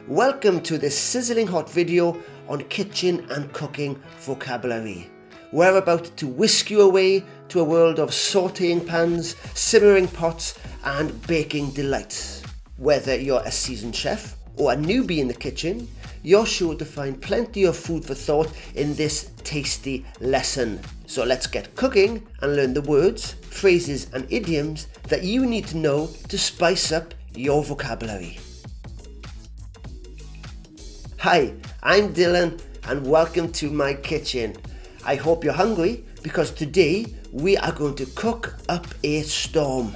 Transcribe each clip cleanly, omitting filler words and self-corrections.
Welcome to this sizzling hot video on kitchen and cooking vocabulary. We're about to whisk you away to a world of sauteing pans, simmering pots and baking delights. Whether you're a seasoned chef or a newbie in the kitchen, you're sure to find plenty of food for thought in this tasty lesson. So let's get cooking and learn the words, phrases and idioms that you need to know to spice up your vocabulary. Hi, I'm Dylan and welcome to my kitchen. I hope you're hungry because today we are going to cook up a storm.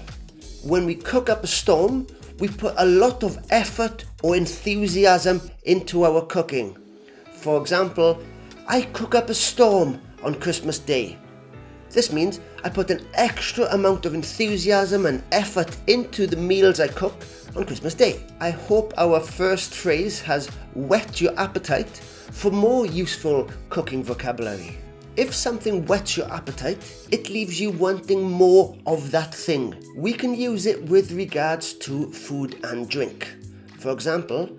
When we cook up a storm, we put a lot of effort or enthusiasm into our cooking. For example, I cook up a storm on Christmas Day. This means I put an extra amount of enthusiasm and effort into the meals I cook on Christmas Day. I hope our first phrase has whet your appetite for more useful cooking vocabulary. If something whets your appetite, it leaves you wanting more of that thing. We can use it with regards to food and drink. For example,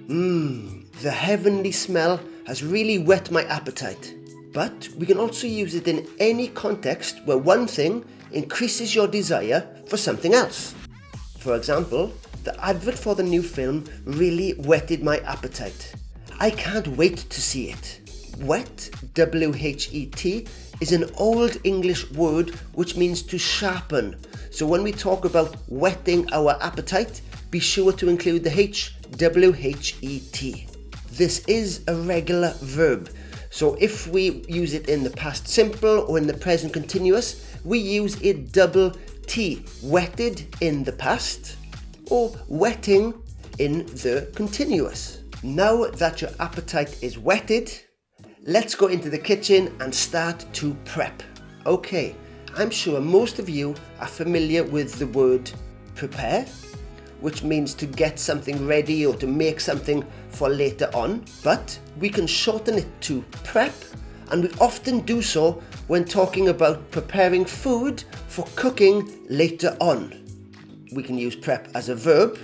the heavenly smell has really whet my appetite. But we can also use it in any context where one thing increases your desire for something else. For example, the advert for the new film really whetted my appetite. I can't wait to see it. Whet, W-H-E-T, is an old English word which means to sharpen. So when we talk about whetting our appetite, be sure to include the H, W-H-E-T. This is a regular verb. So if we use it in the past simple or in the present continuous, we use a double T, whetted in the past or whetting in the continuous. Now that your appetite is whetted, let's go into the kitchen and start to prep. Okay, I'm sure most of you are familiar with the word prepare, which means to get something ready or to make something for later on, but we can shorten it to prep, and we often do so when talking about preparing food for cooking later on. We can use prep as a verb.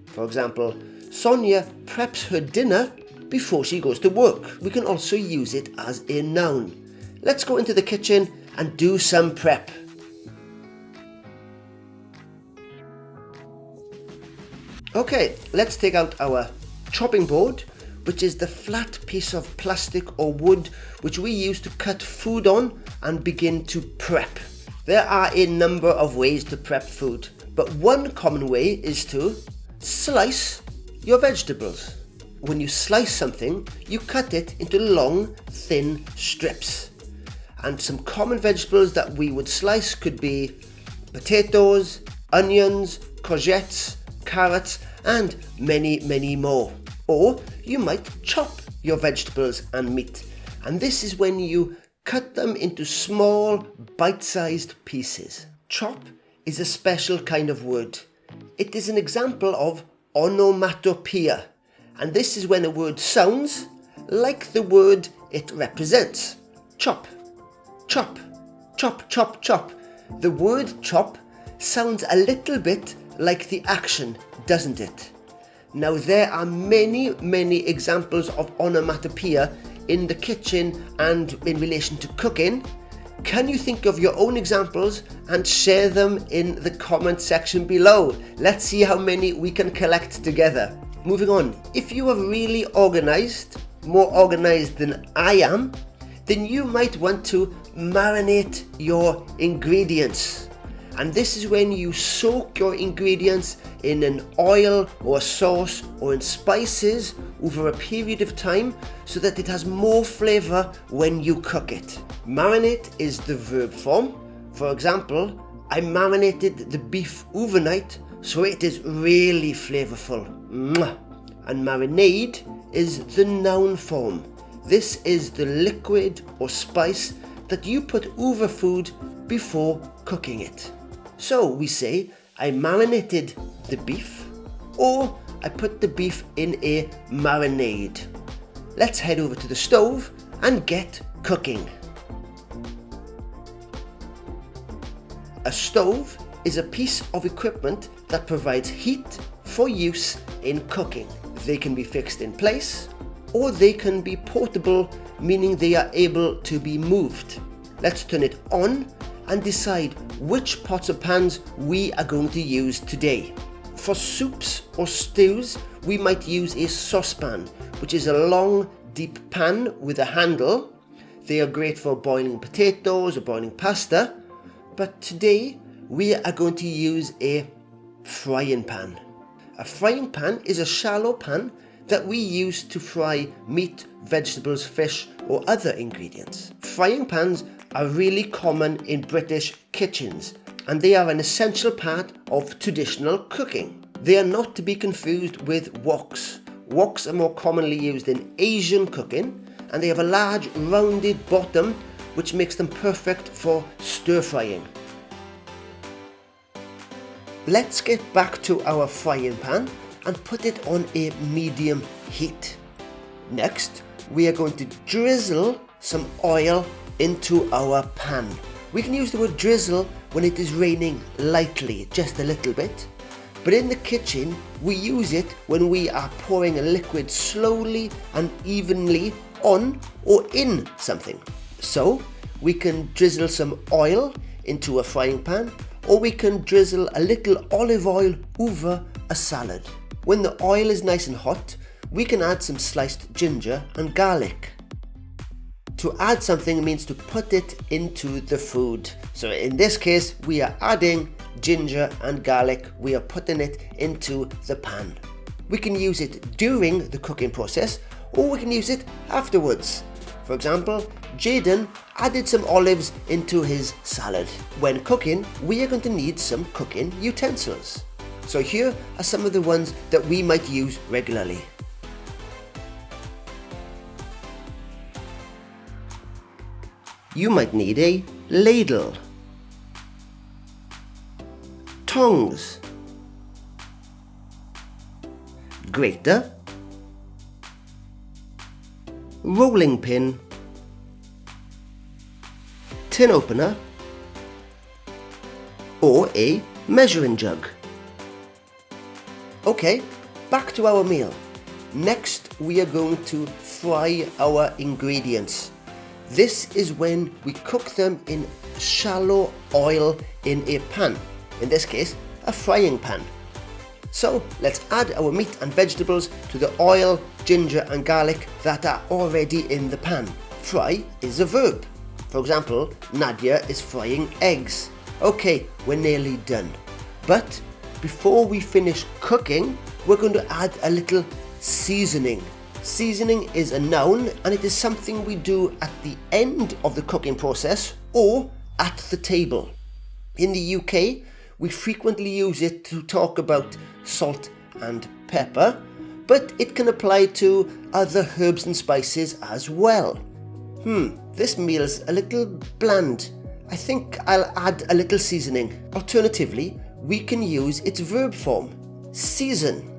For example, Sonia preps her dinner before she goes to work. We can also use it as a noun. Let's go into the kitchen and do some prep. Okay, let's take out our chopping board, which is the flat piece of plastic or wood which we use to cut food on and begin to prep. There are a number of ways to prep food, but one common way is to slice your vegetables. When you slice something, you cut it into long, thin strips. And some common vegetables that we would slice could be potatoes, onions, courgettes, carrots, and many more. Or you might chop your vegetables and meat, and this is when you cut them into small, bite-sized pieces. Chop is a special kind of word. It is an example of onomatopoeia, and this is when a word sounds like the word it represents. Chop, chop, chop, chop, chop. The word chop sounds a little bit like the action, doesn't it? Now there are many examples of onomatopoeia in the kitchen and in relation to cooking. Can you think of your own examples and share them in the comment section below? Let's see how many we can collect together. Moving on, if you are really organized, more organized than I am, then you might want to marinate your ingredients. And this is when you soak your ingredients in an oil or sauce or in spices over a period of time so that it has more flavor when you cook it. Marinate is the verb form. For example, I marinated the beef overnight so it is really flavorful. And marinade is the noun form. This is the liquid or spice that you put over food before cooking it. So we say, I marinated the beef, or I put the beef in a marinade. Let's head over to the stove and get cooking. A stove is a piece of equipment that provides heat for use in cooking. They can be fixed in place, or they can be portable, meaning they are able to be moved. Let's turn it on and decide which pots or pans we are going to use today. For soups or stews, we might use a saucepan, which is a long, deep pan with a handle. They are great for boiling potatoes or boiling pasta, but today we are going to use a frying pan. A frying pan is a shallow pan that we use to fry meat, vegetables, fish, or other ingredients. Frying pans are really common in British kitchens, and they are an essential part of traditional cooking. They are not to be confused with woks. Woks are more commonly used in Asian cooking, and they have a large rounded bottom which makes them perfect for stir frying. Let's get back to our frying pan and put it on a medium heat. Next, we are going to drizzle some oil into our pan. We can use the word drizzle when it is raining lightly, just a little bit. But in the kitchen, we use it when we are pouring a liquid slowly and evenly on or in something. So, we can drizzle some oil into a frying pan, or we can drizzle a little olive oil over a salad. When the oil is nice and hot, we can add some sliced ginger and garlic. To add something means to put it into the food. So in this case, we are adding ginger and garlic. We are putting it into the pan. We can use it during the cooking process, or we can use it afterwards. For example, Jaden added some olives into his salad. When cooking, we are going to need some cooking utensils. So here are some of the ones that we might use regularly. You might need a ladle, tongs, grater, rolling pin, tin opener, or a measuring jug. Okay, back to our meal. Next, we are going to fry our ingredients. This is when we cook them in shallow oil in a pan, in this case, a frying pan. So let's add our meat and vegetables to the oil, ginger and garlic that are already in the pan. Fry is a verb. For example, Nadia is frying eggs. Okay, we're nearly done. But before we finish cooking, we're going to add a little seasoning. Seasoning is a noun, and it is something we do at the end of the cooking process or at the table. In the UK, we frequently use it to talk about salt and pepper, but it can apply to other herbs and spices as well. This meal's a little bland. I think I'll add a little seasoning. Alternatively, we can use its verb form, season.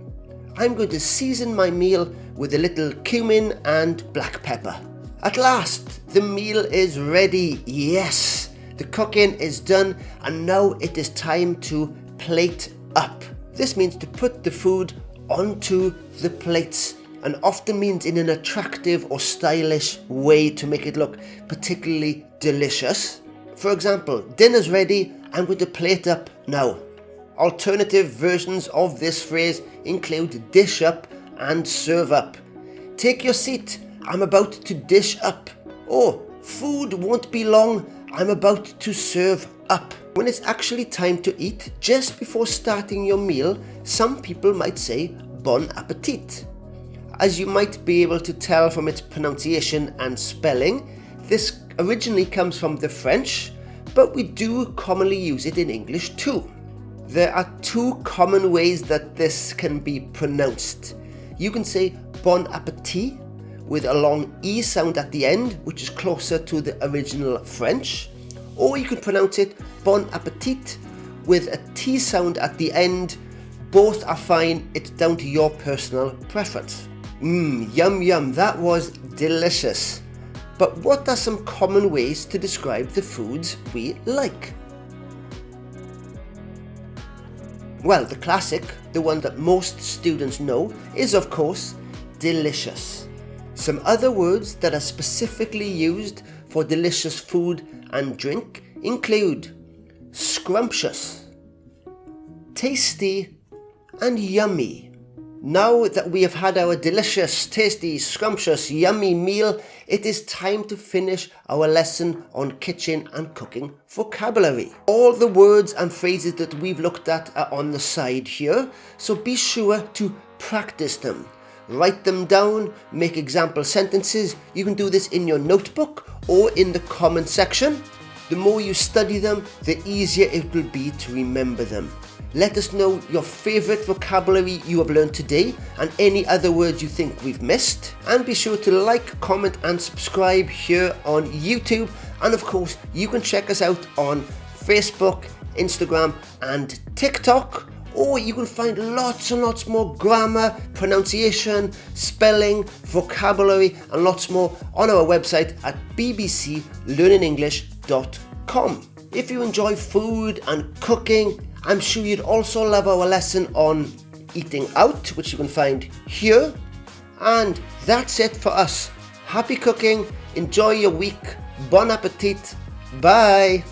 I'm going to season my meal with a little cumin and black pepper. At last, the meal is ready. Yes, the cooking is done, and now it is time to plate up. This means to put the food onto the plates, and often means in an attractive or stylish way to make it look particularly delicious. For example, dinner's ready, I'm going to plate up now. Alternative versions of this phrase include dish up and serve up. Take your seat, I'm about to dish up. Or food won't be long, I'm about to serve up. When it's actually time to eat, just before starting your meal, some people might say bon appetit. As you might be able to tell from its pronunciation and spelling, this originally comes from the French, but we do commonly use it in English too. There are two common ways that this can be pronounced. You can say bon appetit with a long E sound at the end, which is closer to the original French, or you can pronounce it bon appetit with a T sound at the end. Both are fine, it's down to your personal preference. Yum yum, that was delicious. But what are some common ways to describe the foods we like? Well, the classic, the one that most students know, is of course delicious. Some other words that are specifically used for delicious food and drink include scrumptious, tasty, and yummy. Now that we have had our delicious, tasty, scrumptious, yummy meal, it is time to finish our lesson on kitchen and cooking vocabulary. All the words and phrases that we've looked at are on the side here, so be sure to practice them. Write them down, make example sentences. You can do this in your notebook or in the comment section. The more you study them, the easier it will be to remember them. Let us know your favourite vocabulary you have learned today and any other words you think we've missed. And be sure to like, comment and subscribe here on YouTube. And of course, you can check us out on Facebook, Instagram and TikTok. Or you can find lots and lots more grammar, pronunciation, spelling, vocabulary and lots more on our website at bbclearningenglish.com. If you enjoy food and cooking, I'm sure you'd also love our lesson on eating out, which you can find here. And that's it for us. Happy cooking, enjoy your week, bon appetit, bye!